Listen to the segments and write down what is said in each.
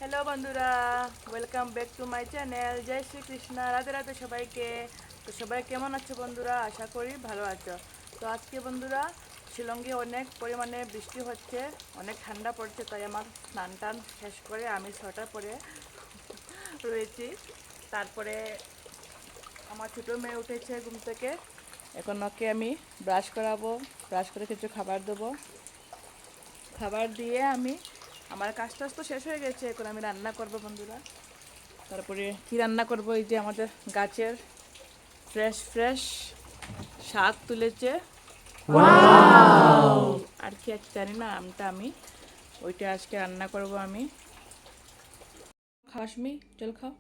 Hello বন্ধুরা, welcome back to my channel. জয় শ্রীকৃষ্ণ, রাধে রাধে সবাইকে। তো সবাই কেমন আছো বন্ধুরা? আশা করি ভালো আছো। তো আজকে বন্ধুরা শিলংয়ে অনেক পরিমাণে বৃষ্টি হচ্ছে, অনেক ঠান্ডা পড়ছে, তাই আমার স্নান টান শেষ করে আমি সোয়েটার পরে রয়েছি। তারপরে আমার ছোটো মেয়ে উঠেছে ঘুম থেকে, এখন ওকে আমি ব্রাশ করাবো, ব্রাশ করে কিছু খাবার দেবো। খাবার দিয়ে আমি আমার কাজ টাজ তো শেষ হয়ে গেছে, এখন আমি রান্না করব বন্ধুরা। তারপরে কি রান্না করব, এই যে আমাদের গাছের ফ্রেশ ফ্রেশ শাক তুলেছে, আর কি আছে জানি না আমটা, আমি ওইটা আজকে রান্না করব আমি। খাসমি চল খাও।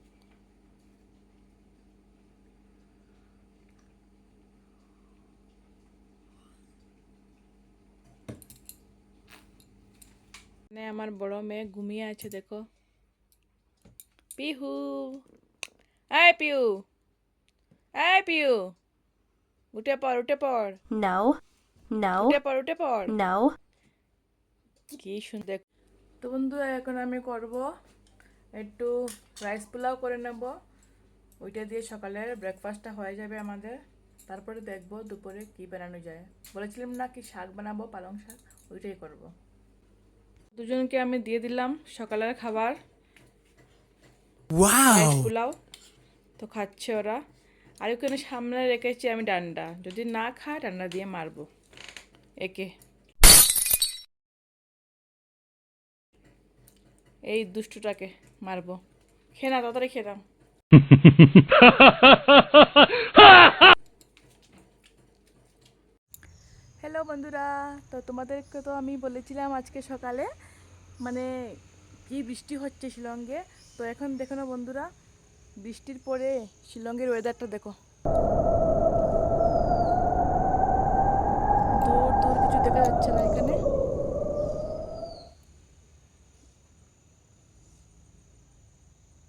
মানে আমার বড় মেয়ে ঘুমিয়ে আছে, দেখো। পিহু, এই পিহু, এই পিহু, উঠে পড়, উঠে পড়, No, no, উঠে পড়, উঠে পড়। no. কি সুন্দর। তো বন্ধুরা এখন আমি করব একটু রাইস পোলাও করে নেব, ওইটা দিয়ে সকালের ব্রেকফাস্টটা হয়ে যাবে আমাদের। তারপরে দেখব দুপুরে কি বানানো যায়। বলেছিলাম না কি শাক বানাবো, পালং শাক, ওইটাই করব। দুজনকে আমি দিয়ে দিলাম সকালের খাবার, রাইস পোলাও। তো খাচ্ছে ওরা। আর ওখানে সামনে রেখেছি আমি ডান্ডা, যদি না খায় ডান্ডা দিয়ে মারবো একে, এই দুষ্টুটাকে মারবো। খেয়ে না, তাড়াতাড়ি খেয়ে নাও। হ্যালো বন্ধুরা, তো তোমাদেরকে তো আমি বলেছিলাম আজকে সকালে মানে কি বৃষ্টি হচ্ছে শিলংয়ে। তো এখন দেখো না বন্ধুরা, বৃষ্টির পরে শিলংয়ের ওয়েদারটা দেখো। দূর দূর কিছু দেখা যাচ্ছে না এখানে।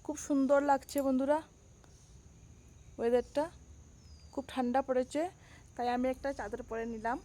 খুব সুন্দর লাগছে বন্ধুরা ওয়েদারটা, খুব ঠান্ডা পড়েছে, তাই আমি একটা চাদর পরে নিলাম।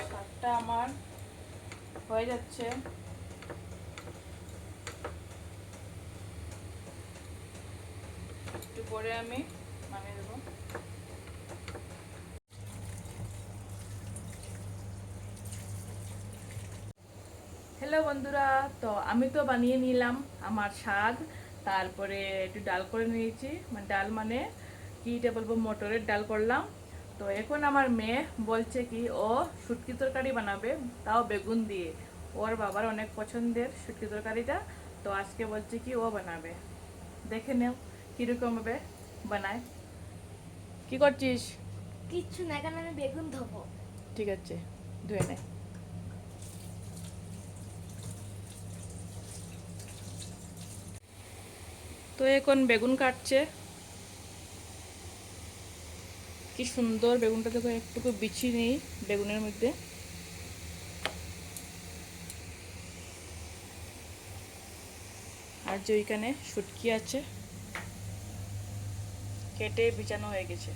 শাকটা আমার হয়ে যাচ্ছে, একটু পরে আমি বানিয়ে দেবো। হ্যালো বন্ধুরা, তো আমি তো বানিয়ে নিলাম আমার শাক, তারপরে একটু ডাল করে নিয়েছি, মানে ডাল মানে কিটা বলবো, মটরের ডাল করলাম। তো এখন আমার মেয়ে বলছে কি ও শুটকি তরকারি বানাবে, তাও বেগুন দিয়ে। ওর বাবার অনেক পছন্দের শুটকি তরকারিটা, তো আজকে বলছে কি ও বানাবে। দেখে নেও কীরকম হবে বানায়। কি করছিস? কিচ্ছু না, এখন আমি বেগুন ধোবো। ঠিক আছে, ধুয়ে নে। তো এখন বেগুন কাটছে, কি সুন্দর বেগুনটা দেখো, একটুকু বিছি নেই বেগুনের মধ্যে। আর যে ওইখানে শুটকি আছে, কেটে বিছানো হয়ে গেছে।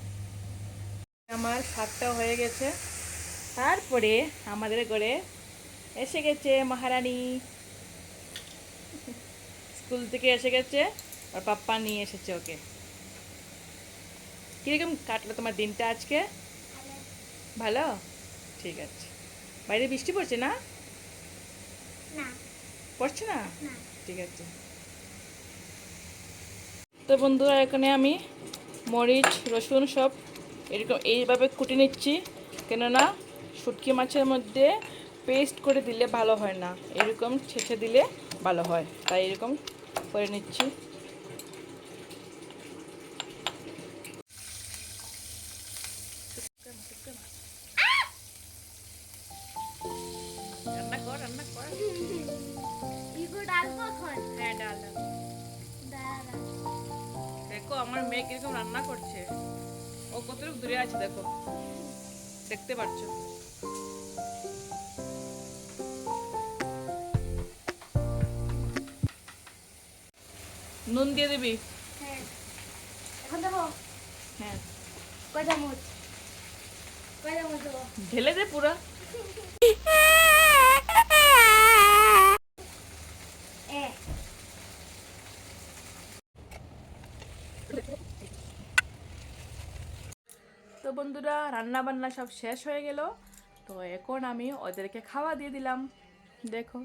আমার শাকটা হয়ে গেছে। তারপরে আমাদের ঘরে এসে গেছে মহারানী, স্কুল থেকে এসে গেছে, আর পাপ্পা নিয়ে এসেছে ওকে। কীরকম কাটলো তোমার দিনটা আজকে? ভালো, ঠিক আছে। বাইরে বৃষ্টি পড়ছে না? পড়ছে না? ঠিক আছে। তো বন্ধুরা এখানে আমি মরিচ রসুন সব এরকম এইভাবে কুটে নিচ্ছি, কেননা শুটকি মাছের মধ্যে পেস্ট করে দিলে ভালো হয় না, এরকম ছেঁচে দিলে ভালো হয়, তাই এরকম করে নিচ্ছি। তারপর ইগো ডালবো এখন হ্যাঁ ডাল দাও। দাঁড়া দেখো আমার মেয়ে কিরকম রান্না করছে, ও কতটুকু দূরে আছে দেখো, দেখতে পাচ্ছ। নুন দিয়ে দিবি। হ্যাঁ এখন দেবো হ্যাঁ কয় চামচ দেবো ঢেলে দে পুরা। এ তো বন্ধুরা রান্না বান্না সব শেষ হয়ে গেল, তো এখন আমি ওদেরকে খাওয়া দিয়ে দিলাম। দেখো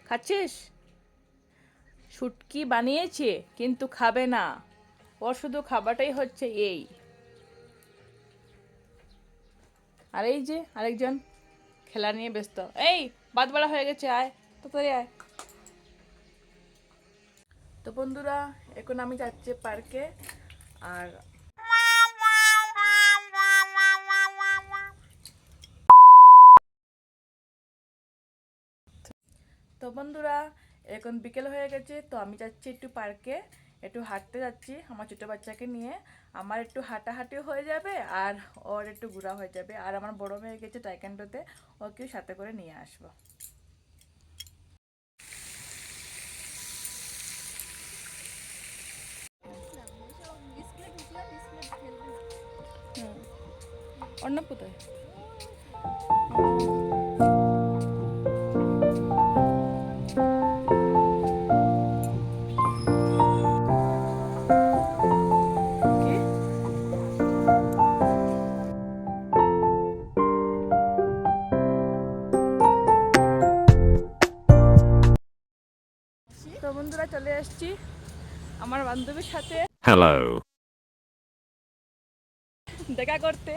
খাচ্ছিস? শুটকি বানিয়েছে কিন্তু খাবে না, ওর শুধু খাবারটাই হচ্ছে এই। আর এই যে আরেকজন খেলা নিয়ে ব্যস্ত। এই বাদ বাড়া হয়ে গেছে, আয় তাড়াতাড়ি আয়। তো বন্ধুরা এখন আমি যাচ্ছি পার্কে। আর তো বন্ধুরা এখন বিকেল হয়ে গেছে, তো আমি যাচ্ছি একটু পার্কে, একটু হাঁটতে যাচ্ছি আমার ছোটো বাচ্চাকে নিয়ে। আমার একটু হাঁটাহাঁটিও হয়ে যাবে আর ওর একটু ঘোরা হয়ে যাবে। আর আমার বড় মেয়ে গেছে টাইকান্ডোতে, ওকেও সাথে করে নিয়ে আসবো। অন্য কোথায়? কি? তো বন্ধুরা চলে এসেছি আমার বান্ধবীর সাথে Hello. দেখা করতে।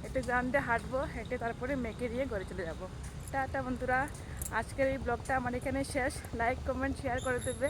একটু গ্রাম দিয়ে হাঁটবো, হেঁটে তারপরে মেয়েকে নিয়ে ঘরে চলে যাবো। টাটা বন্ধুরা, আজকের এই ব্লগটা আমার এখানে শেষ। লাইক কমেন্ট শেয়ার করে দেবে।